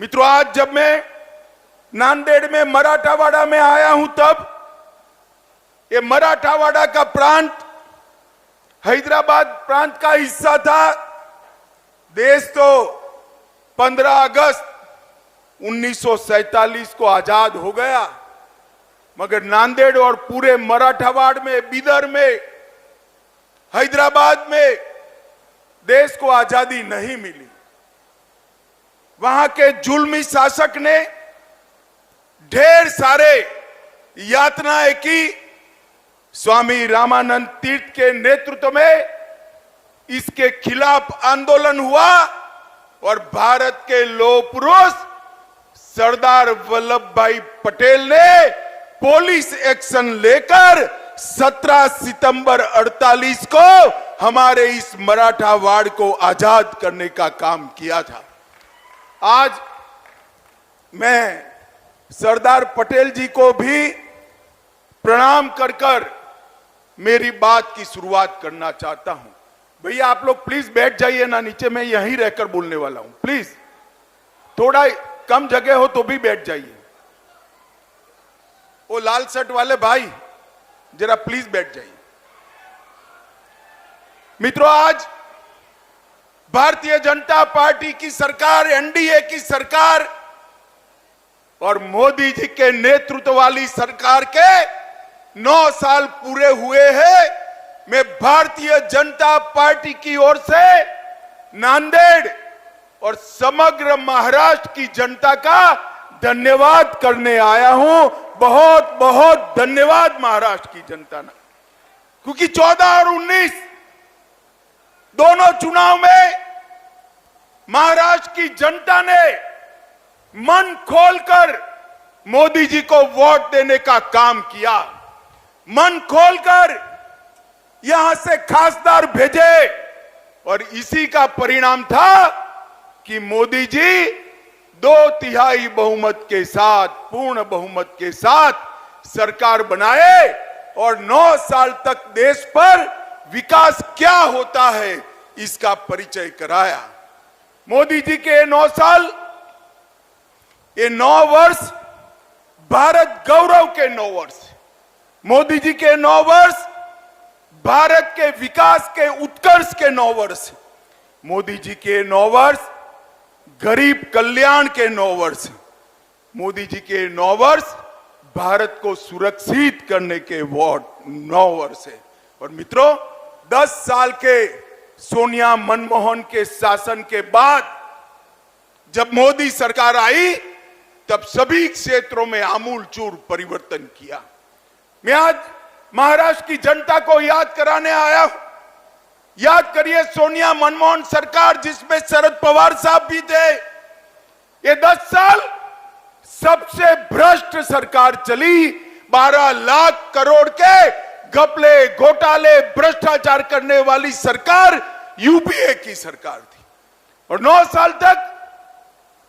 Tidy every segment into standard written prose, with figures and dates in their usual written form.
मित्रों, आज जब मैं नांदेड़ में मराठावाड़ा में आया हूं, तब ये मराठावाड़ा का प्रांत हैदराबाद प्रांत का हिस्सा था। देश तो 15 अगस्त 1947 को आजाद हो गया, मगर नांदेड़ और पूरे मराठावाड़ में, बीदर में, हैदराबाद में देश को आजादी नहीं मिली। वहां के जुल्मी शासक ने ढेर सारे यातनाएं की। स्वामी रामानंद तीर्थ के नेतृत्व में इसके खिलाफ आंदोलन हुआ और भारत के लौह पुरुष सरदार वल्लभ भाई पटेल ने पुलिस एक्शन लेकर 17 सितंबर 48 को हमारे इस मराठावाड़ को आजाद करने का काम किया था। आज मैं सरदार पटेल जी को भी प्रणाम कर कर मेरी बात की शुरुआत करना चाहता हूं। भैया आप लोग प्लीज बैठ जाइए ना नीचे, मैं यहीं रहकर बोलने वाला हूं। प्लीज थोड़ा कम जगह हो तो भी बैठ जाइए। वो लाल शर्ट वाले भाई जरा प्लीज बैठ जाइए। मित्रों, आज भारतीय जनता पार्टी की सरकार, एनडीए की सरकार और मोदी जी के नेतृत्व वाली सरकार के 9 साल पूरे हुए हैं। मैं भारतीय जनता पार्टी की ओर से नांदेड़ और समग्र महाराष्ट्र की जनता का धन्यवाद करने आया हूं। बहुत बहुत धन्यवाद महाराष्ट्र की जनता ने, क्योंकि 14 और 19 दोनों चुनाव में महाराष्ट्र की जनता ने मन खोलकर मोदी जी को वोट देने का काम किया। मन खोलकर यहां से खासदार भेजे और इसी का परिणाम था कि मोदी जी 2/3 बहुमत के साथ, पूर्ण बहुमत के साथ सरकार बनाए और 9 साल तक देश पर विकास क्या होता है इसका परिचय कराया। मोदी जी के 9 साल, ये 9 वर्ष भारत गौरव के 9 वर्ष। मोदी जी के 9 वर्ष भारत के विकास के, उत्कर्ष के 9 वर्ष। मोदी जी के 9 वर्ष गरीब कल्याण के 9 वर्ष। मोदी जी के 9 वर्ष भारत को सुरक्षित करने के 9 वर्ष है। और मित्रों, 10 साल के सोनिया मनमोहन के शासन के बाद जब मोदी सरकार आई, तब सभी क्षेत्रों में आमूलचूल परिवर्तन किया। मैं आज महाराष्ट्र की जनता को याद कराने आया हूं। याद करिए सोनिया मनमोहन सरकार, जिसमें शरद पवार साहब भी थे। ये 10 साल सबसे भ्रष्ट सरकार चली। 12 लाख करोड़ के घपले, घोटाले, भ्रष्टाचार करने वाली सरकार यूपीए की सरकार थी। और 9 साल तक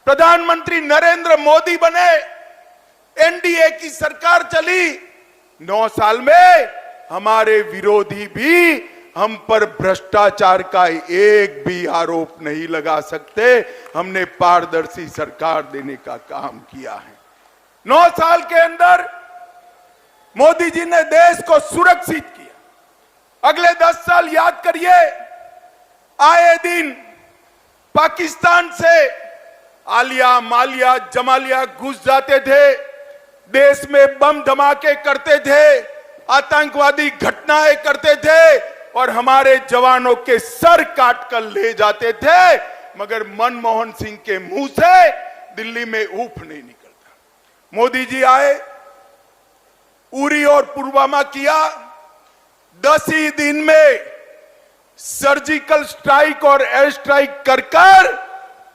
प्रधानमंत्री नरेंद्र मोदी बने, एनडीए की सरकार चली। 9 साल में हमारे विरोधी भी हम पर भ्रष्टाचार का एक भी आरोप नहीं लगा सकते। हमने पारदर्शी सरकार देने का काम किया है। 9 साल के अंदर मोदी जी ने देश को सुरक्षित किया। अगले 10 साल याद करिए, आए दिन पाकिस्तान से आलिया, मालिया, जमालिया घुस जाते थे, देश में बम धमाके करते थे, आतंकवादी घटनाएं करते थे और हमारे जवानों के सर काट कर ले जाते थे, मगर मनमोहन सिंह के मुंह से दिल्ली में ऊफ नहीं निकलता। मोदी जी आए, उरी और पुलवामा किया। 10 ही दिन में सर्जिकल स्ट्राइक और एयर स्ट्राइक कर कर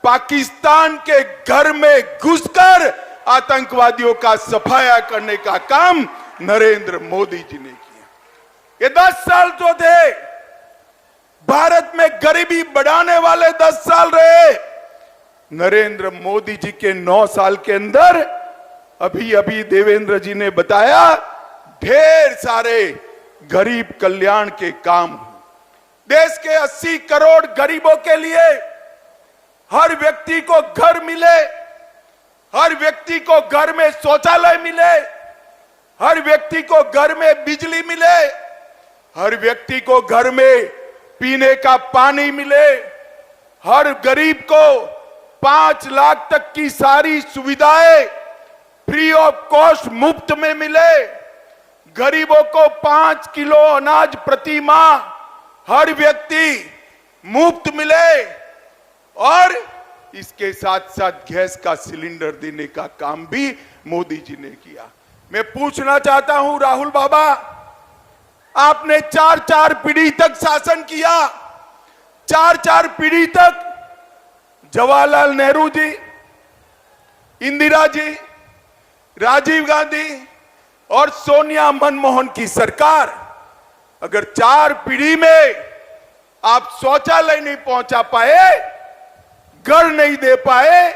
पाकिस्तान के घर में घुसकर आतंकवादियों का सफाया करने का काम नरेंद्र मोदी जी ने किया। ये 10 साल जो थे, भारत में गरीबी बढ़ाने वाले 10 साल रहे। नरेंद्र मोदी जी के 9 साल के अंदर अभी अभी देवेंद्र जी ने बताया, ढेर सारे गरीब कल्याण के काम। देश के 80 करोड़ गरीबों के लिए हर व्यक्ति को घर मिले, हर व्यक्ति को घर में शौचालय मिले, हर व्यक्ति को घर में बिजली मिले, हर व्यक्ति को घर में पीने का पानी मिले, हर गरीब को 5 लाख तक की सारी सुविधाएं फ्री ऑफ कॉस्ट मुफ्त में मिले, गरीबों को 5 किलो अनाज प्रति माह हर व्यक्ति मुफ्त मिले, और इसके साथ साथ गैस का सिलेंडर देने का काम भी मोदी जी ने किया। मैं पूछना चाहता हूं राहुल बाबा, आपने 4 पीढ़ी तक शासन किया, 4 पीढ़ी तक जवाहरलाल नेहरू जी, इंदिरा जी, राजीव गांधी और सोनिया मनमोहन की सरकार, अगर 4 पीढ़ी में आप शौचालय नहीं पहुंचा पाए, घर नहीं दे पाए,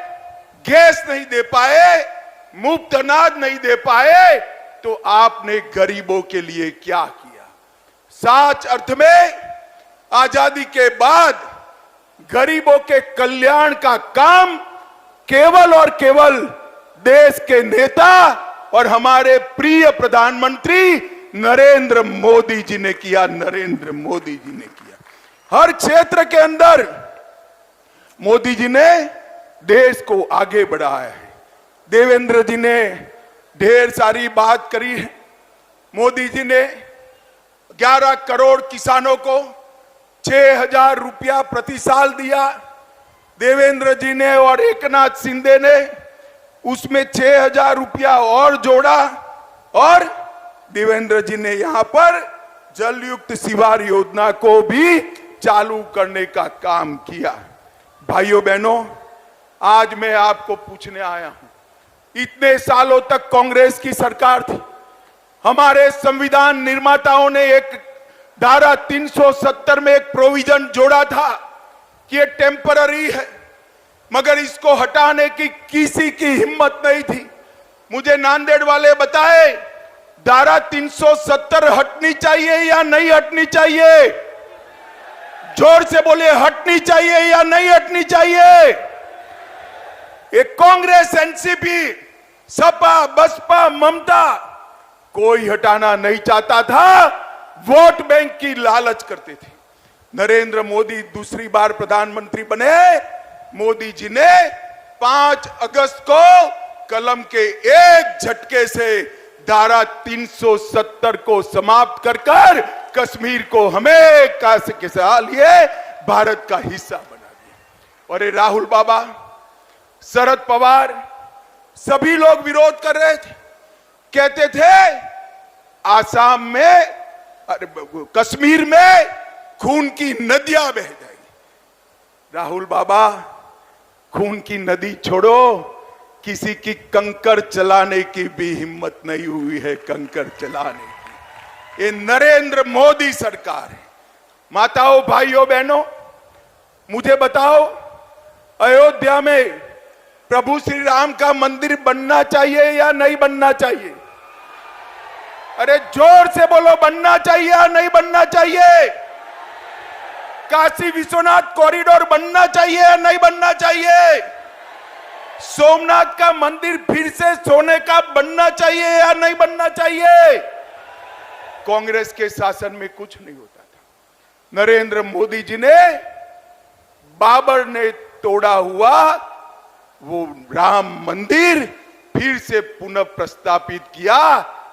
गैस नहीं दे पाए, मुफ्त अनाज नहीं दे पाए, तो आपने गरीबों के लिए क्या किया? सच अर्थ में आजादी के बाद गरीबों के कल्याण का काम केवल और केवल देश के नेता और हमारे प्रिय प्रधानमंत्री नरेंद्र मोदी जी ने किया, नरेंद्र मोदी जी ने किया। हर क्षेत्र के अंदर मोदी जी ने देश को आगे बढ़ाया है। देवेंद्र जी ने ढेर सारी बात करी है। मोदी जी ने 11 करोड़ किसानों को 6,000 रुपया प्रति साल दिया। देवेंद्र जी ने और एकनाथ शिंदे ने उसमें 6,000 रुपया और जोड़ा, और देवेंद्र जी ने यहां पर जलयुक्त शिवार योजना को भी चालू करने का काम किया। भाइयों बहनों, आज मैं आपको पूछने आया हूं, इतने सालों तक कांग्रेस की सरकार थी। हमारे संविधान निर्माताओं ने एक धारा 370 में एक प्रोविजन जोड़ा था कि ये टेम्पररी है, मगर इसको हटाने की किसी की हिम्मत नहीं थी। मुझे नांदेड़ वाले बताए, धारा 370 हटनी चाहिए या नहीं हटनी चाहिए? जोर से बोले, हटनी चाहिए या नहीं हटनी चाहिए? एक कांग्रेस, एनसीपी, सपा, बसपा, ममता, कोई हटाना नहीं चाहता था, वोट बैंक की लालच करते थे। नरेंद्र मोदी दूसरी बार प्रधानमंत्री बने। मोदी जी ने 5 अगस्त को कलम के एक झटके से धारा 370 को समाप्त कर कश्मीर को हमेशा के लिए भारत का हिस्सा बना दिया। और ये राहुल बाबा, शरद पवार, सभी लोग विरोध कर रहे थे, कहते थे आसाम में, कश्मीर में खून की नदियां बह जाएगी। राहुल बाबा, खून की नदी छोड़ो, किसी की कंकर चलाने की भी हिम्मत नहीं हुई है, कंकर चलाने की। ये नरेंद्र मोदी सरकार है। माताओं, भाइयों, बहनों, मुझे बताओ, अयोध्या में प्रभु श्री राम का मंदिर बनना चाहिए या नहीं बनना चाहिए? अरे जोर से बोलो, बनना चाहिए या नहीं बनना चाहिए? काशी विश्वनाथ कॉरिडोर बनना चाहिए या नहीं बनना चाहिए? सोमनाथ का मंदिर फिर से सोने का बनना चाहिए या नहीं बनना चाहिए? कांग्रेस के शासन में कुछ नहीं होता था। नरेंद्र मोदी जी ने बाबर ने तोड़ा हुआ वो राम मंदिर फिर से पुनः प्रस्तापित किया।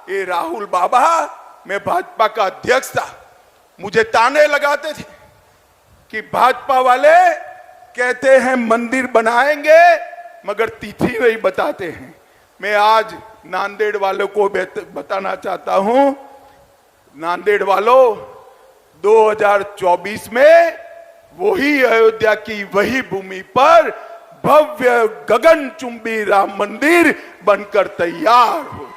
ये राहुल बाबा, मैं भाजपा का अध्यक्ष था, मुझे ताने लगाते थे कि भाजपा वाले कहते हैं मंदिर बनाएंगे मगर तिथि नहीं बताते हैं। मैं आज नांदेड़ वालों को बताना चाहता हूं, नांदेड़ वालों, 2024 में वही अयोध्या की वही भूमि पर भव्य गगनचुंबी राम मंदिर बनकर तैयार हो जाए।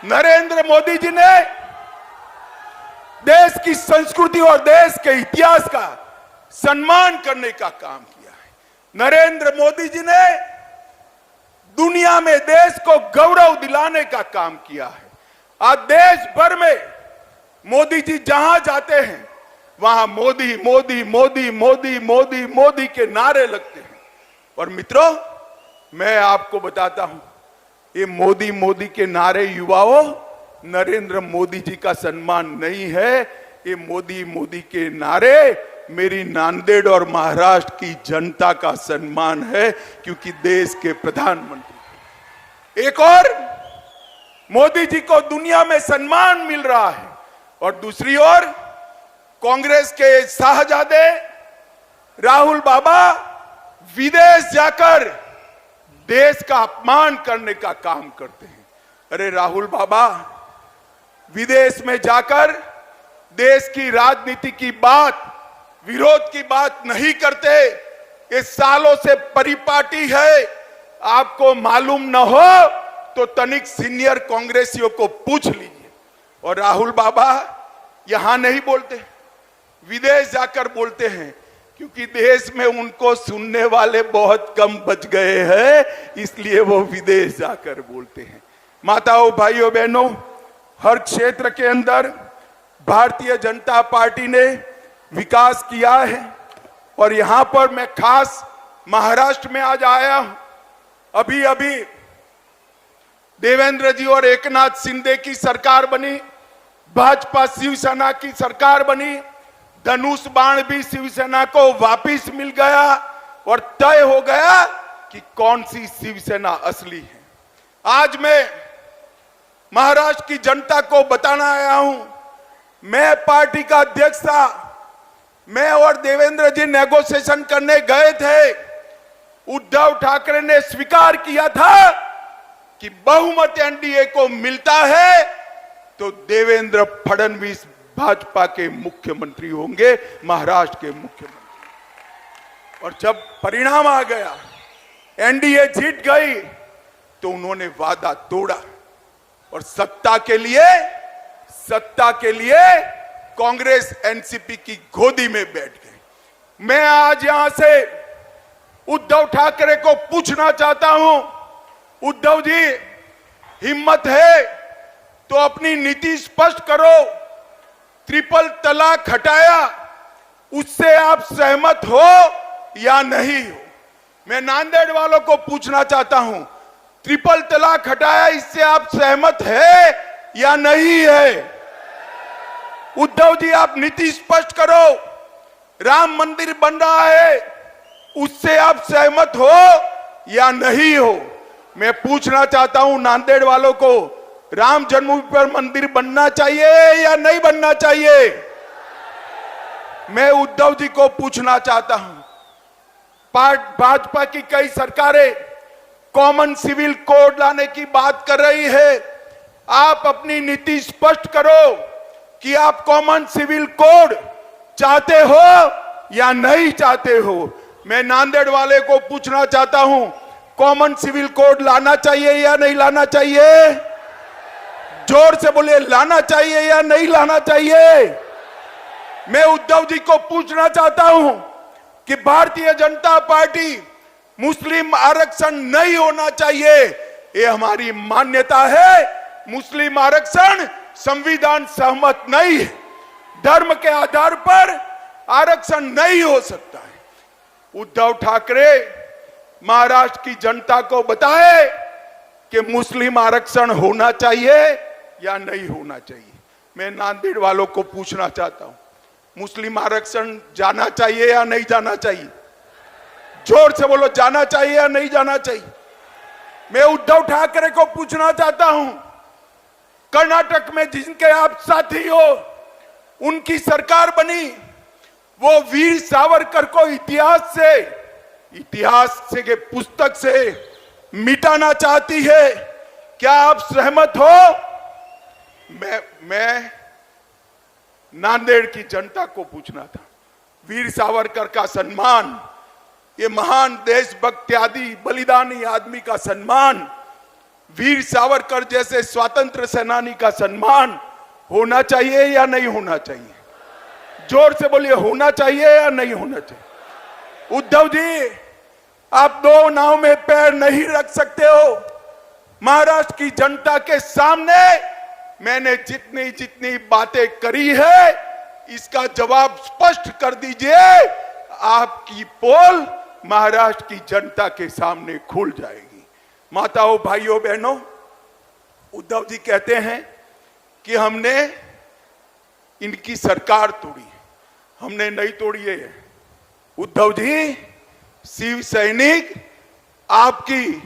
नरेंद्र मोदी जी ने देश की संस्कृति और देश के इतिहास का सम्मान करने का काम किया है। नरेंद्र मोदी जी ने दुनिया में देश को गौरव दिलाने का काम किया है। आज देश भर में मोदी जी जहां जाते हैं वहां मोदी मोदी मोदी मोदी मोदी मोदी के नारे लगते हैं। और मित्रों, मैं आपको बताता हूं, ये मोदी मोदी के नारे युवाओं नरेंद्र मोदी जी का सम्मान नहीं है, ये मोदी मोदी के नारे मेरी नांदेड़ और महाराष्ट्र की जनता का सम्मान है, क्योंकि देश के प्रधानमंत्री। एक और मोदी जी को दुनिया में सम्मान मिल रहा है और दूसरी ओर कांग्रेस के शाहजादे राहुल बाबा विदेश जाकर देश का अपमान करने का काम करते हैं। अरे राहुल बाबा विदेश में जाकर देश की राजनीति की बात, विरोध की बात नहीं करते। ये सालों से परिपाटी है, आपको मालूम न हो तो तनिक सीनियर कांग्रेसियों को पूछ लीजिए। और राहुल बाबा यहां नहीं बोलते, विदेश जाकर बोलते हैं, क्योंकि देश में उनको सुनने वाले बहुत कम बच गए हैं, इसलिए वो विदेश जाकर बोलते हैं। माताओं, भाइयों, बहनों, हर क्षेत्र के अंदर भारतीय जनता पार्टी ने विकास किया है और यहां पर मैं खास महाराष्ट्र में आज आया हूं। अभी अभी देवेंद्र जी और एकनाथ शिंदे की सरकार बनी, भाजपा शिवसेना की सरकार बनी, धनुष बाण भी शिवसेना को वापस मिल गया और तय हो गया कि कौन सी शिवसेना असली है। आज मैं महाराष्ट्र की जनता को बताना आया हूं, मैं पार्टी का अध्यक्ष था, मैं और देवेंद्र जी नेगोशिएशन करने गए थे। उद्धव ठाकरे ने स्वीकार किया था कि बहुमत एनडीए को मिलता है तो देवेंद्र फडणवीस भाजपा के मुख्यमंत्री होंगे, महाराष्ट्र के मुख्यमंत्री। और जब परिणाम आ गया, एनडीए जीत गई, तो उन्होंने वादा तोड़ा और सत्ता के लिए कांग्रेस एनसीपी की गोदी में बैठ गई। मैं आज यहां से उद्धव ठाकरे को पूछना चाहता हूं, उद्धव जी हिम्मत है तो अपनी नीति स्पष्ट करो। ट्रिपल तलाक हटाया, उससे आप सहमत हो या नहीं हो? मैं नांदेड़ वालों को पूछना चाहता हूं, ट्रिपल तलाक हटाया, इससे आप सहमत है या नहीं है? उद्धव जी आप नीति स्पष्ट करो। राम मंदिर बन रहा है, उससे आप सहमत हो या नहीं हो? मैं पूछना चाहता हूं नांदेड़ वालों को, राम जन्मभूमि पर मंदिर बनना चाहिए या नहीं बनना चाहिए? मैं उद्धव जी को पूछना चाहता हूं, भाजपा की कई सरकारें कॉमन सिविल कोड लाने की बात कर रही है। आप अपनी नीति स्पष्ट करो कि आप कॉमन सिविल कोड चाहते हो या नहीं चाहते हो। मैं नांदेड़ वाले को पूछना चाहता हूं, कॉमन सिविल कोड लाना चाहिए या नहीं लाना चाहिए? जोर से बोलिए, लाना चाहिए या नहीं लाना चाहिए? मैं उद्धव जी को पूछना चाहता हूं कि भारतीय जनता पार्टी मुस्लिम आरक्षण नहीं होना चाहिए, ये हमारी मान्यता है। मुस्लिम आरक्षण संविधान सहमत नहीं है, धर्म के आधार पर आरक्षण नहीं हो सकता है। उद्धव ठाकरे महाराष्ट्र की जनता को बताए कि मुस्लिम आरक्षण होना चाहिए या नहीं होना चाहिए। मैं नांदेड़ वालों को पूछना चाहता हूं, मुस्लिम आरक्षण जाना चाहिए या नहीं जाना चाहिए? जोर से बोलो, जाना चाहिए या नहीं जाना चाहिए? मैं उद्धव ठाकरे को पूछना चाहता हूं, कर्नाटक में जिनके आप साथी हो, उनकी सरकार बनी, वो वीर सावरकर को इतिहास से के पुस्तक से मिटाना चाहती है। क्या आप सहमत हो? मैं नांदेड़ की जनता को पूछना था, वीर सावरकर का सम्मान, ये महान देशभक्त आदि बलिदानी आदमी का सम्मान, वीर सावरकर जैसे स्वतंत्र सेनानी का सम्मान होना चाहिए या नहीं होना चाहिए? जोर से बोलिए, होना चाहिए या नहीं होना चाहिए? उद्धव जी आप दो नाव में पैर नहीं रख सकते हो। महाराष्ट्र की जनता के सामने मैंने जितनी बातें करी है, इसका जवाब स्पष्ट कर दीजिए। आपकी पोल महाराष्ट्र की जनता के सामने खुल जाएगी। माताओं, भाइयों, बहनों, उद्धव जी कहते हैं कि हमने इनकी सरकार तोड़ी, हमने नहीं तोड़ी है। उद्धव जी, शिव सैनिक आपकी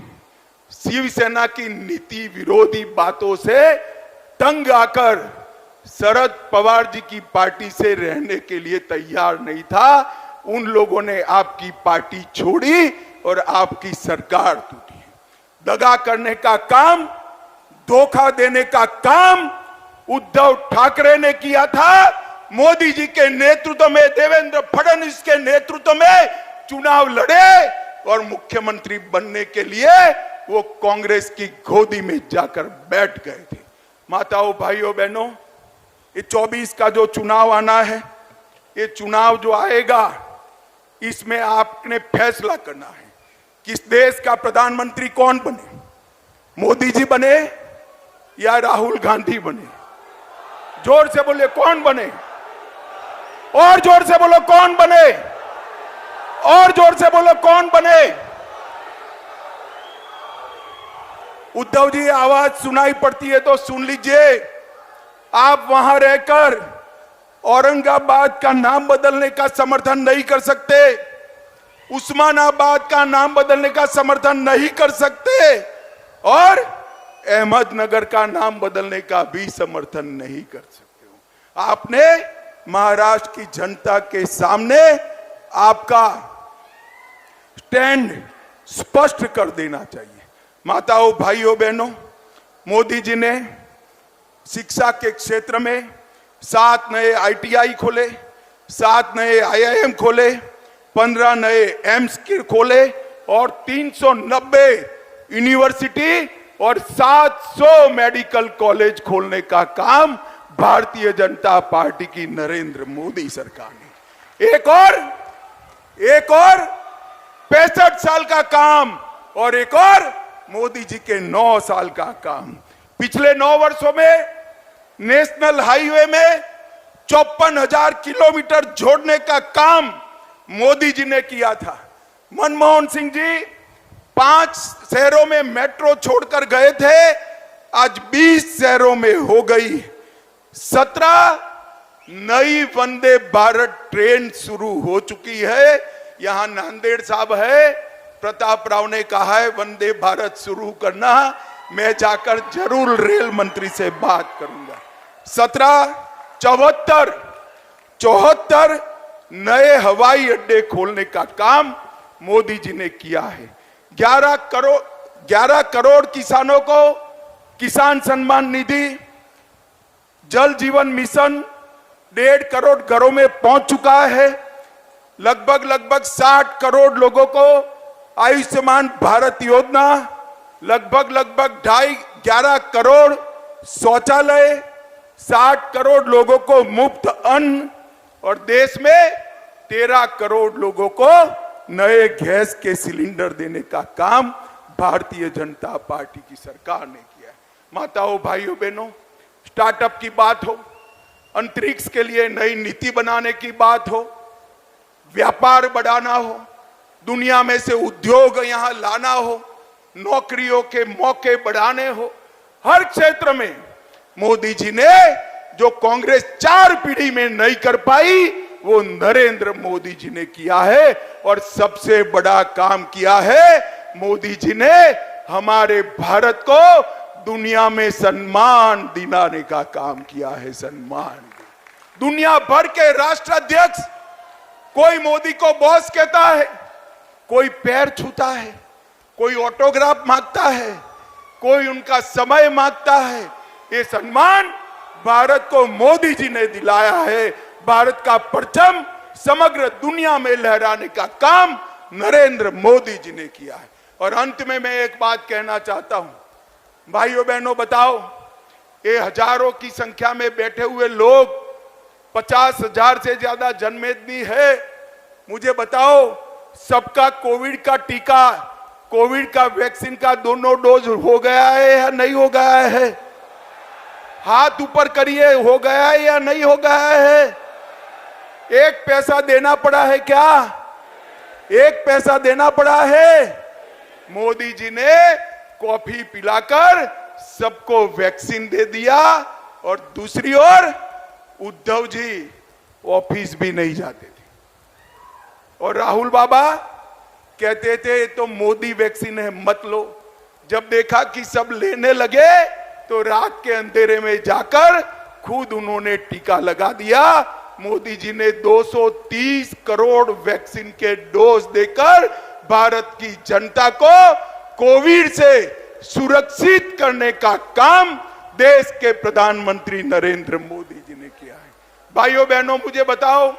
शिवसेना की नीति विरोधी बातों से तंग आकर शरद पवार जी की पार्टी से रहने के लिए तैयार नहीं था। उन लोगों ने आपकी पार्टी छोड़ी और आपकी सरकार टूटी। दगा करने का काम, धोखा देने का काम उद्धव ठाकरे ने किया था। मोदी जी के नेतृत्व में, देवेंद्र फडणवीस के नेतृत्व में चुनाव लड़े और मुख्यमंत्री बनने के लिए वो कांग्रेस की गोदी में जाकर बैठ गए थे। माताओं, भाइयों, बहनों, ये 24 का जो चुनाव आना है, ये चुनाव जो आएगा, इसमें आपने फैसला करना है किस देश का प्रधानमंत्री कौन बने, मोदी जी बने या राहुल गांधी बने। जोर से बोले कौन बने, और जोर से बोलो कौन बने, और जोर से बोलो कौन बने। उद्धव जी, आवाज सुनाई पड़ती है तो सुन लीजिए। आप वहां रहकर औरंगाबाद का नाम बदलने का समर्थन नहीं कर सकते, उस्मानाबाद का नाम बदलने का समर्थन नहीं कर सकते, और अहमदनगर का नाम बदलने का भी समर्थन नहीं कर सकते हो। आपने महाराष्ट्र की जनता के सामने आपका स्टैंड स्पष्ट कर देना चाहिए। माताओं, भाइयों, बहनों, मोदी जी ने शिक्षा के क्षेत्र में 7 नए ITI खोले, 7 नए IIM खोले, 15 नए एम्स खोले और 390 यूनिवर्सिटी और 700 मेडिकल कॉलेज खोलने का काम भारतीय जनता पार्टी की नरेंद्र मोदी सरकार ने। एक और 65 साल का काम और एक और मोदी जी के 9 साल का काम। पिछले 9 वर्षों में नेशनल हाईवे में 54,000 किलोमीटर जोड़ने का काम मोदी जी ने किया था। मनमोहन सिंह जी 5 शहरों में मेट्रो छोड़कर गए थे, आज 20 शहरों में हो गई। 17 नई वंदे भारत ट्रेन शुरू हो चुकी है। यहां नांदेड़ साहब है, प्रताप राव ने कहा है वंदे भारत शुरू करना, मैं जाकर जरूर रेल मंत्री से बात करूंगा। 74 नए हवाई अड्डे खोलने का काम मोदी जी ने किया है। 11 करोड़ किसानों को किसान सम्मान निधि, जल जीवन मिशन 1.5 करोड़ घरों में पहुंच चुका है। लगभग 60 करोड़ लोगों को आयुष्मान भारत योजना, लगभग 11 करोड़ शौचालय, 60 करोड़ लोगों को मुफ्त अन्न और देश में 13 करोड़ लोगों को नए गैस के सिलेंडर देने का काम भारतीय जनता पार्टी की सरकार ने किया है। माताओं, भाइयों, बहनों, स्टार्टअप की बात हो, अंतरिक्ष के लिए नई नीति बनाने की बात हो, व्यापार बढ़ाना हो, दुनिया में से उद्योग यहां लाना हो, नौकरियों के मौके बढ़ाने हो, हर क्षेत्र में मोदी जी ने जो कांग्रेस 4 पीढ़ी में नहीं कर पाई वो नरेंद्र मोदी जी ने किया है। और सबसे बड़ा काम किया है मोदी जी ने, हमारे भारत को दुनिया में सम्मान दिलाने का काम किया है। सम्मान, दुनिया भर के राष्ट्राध्यक्ष कोई मोदी को बॉस कहता है, कोई पैर छूता है, कोई ऑटोग्राफ मांगता है, कोई उनका समय मांगता है। ये सम्मान भारत को मोदी जी ने दिलाया है। भारत का परचम समग्र दुनिया में लहराने का काम नरेंद्र मोदी जी ने किया है। और अंत में मैं एक बात कहना चाहता हूं, भाइयों बहनों, बताओ, ये हजारों की संख्या में बैठे हुए लोग, 50,000 से ज्यादा जनमेदनी है, मुझे बताओ, सबका कोविड का टीका, कोविड का वैक्सीन का दोनों डोज हो गया है या नहीं हो गया है? हाथ ऊपर करिए, हो गया है या नहीं हो गया है? एक पैसा देना पड़ा है क्या? एक पैसा देना पड़ा है। मोदी जी ने कॉफी पिलाकर सबको वैक्सीन दे दिया और दूसरी ओर उद्धव जी ऑफिस भी नहीं जाते थे और राहुल बाबा कहते थे तो मोदी वैक्सीन है मत लो। जब देखा कि सब लेने लगे तो रात के अंधेरे में जाकर खुद उन्होंने टीका लगा दिया। मोदी जी ने 230 करोड़ वैक्सीन के डोज देकर भारत की जनता को कोविड से सुरक्षित करने का काम देश के प्रधानमंत्री नरेंद्र मोदी जी ने किया है। भाइयों बहनों, मुझे बताओ,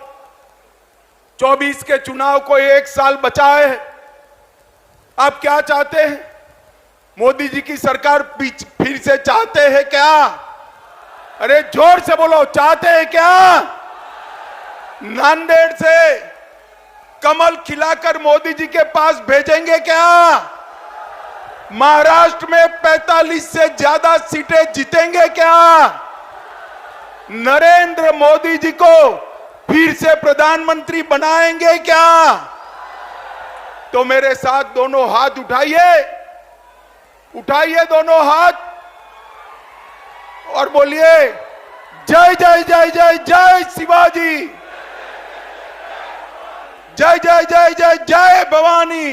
24 के चुनाव को 1 साल बचा है। आप क्या चाहते हैं? मोदी जी की सरकार फिर से चाहते हैं क्या? अरे जोर से बोलो, चाहते हैं क्या? नांदेड़ से कमल खिलाकर मोदी जी के पास भेजेंगे क्या? महाराष्ट्र में 45 से ज्यादा सीटें जीतेंगे क्या? नरेंद्र मोदी जी को फिर से प्रधानमंत्री बनाएंगे क्या? तो मेरे साथ दोनों हाथ उठाइए, उठाइए दोनों हाथ और बोलिए जय जय जय जय जय शिवाजी, जय जय जय जय जय भवानी।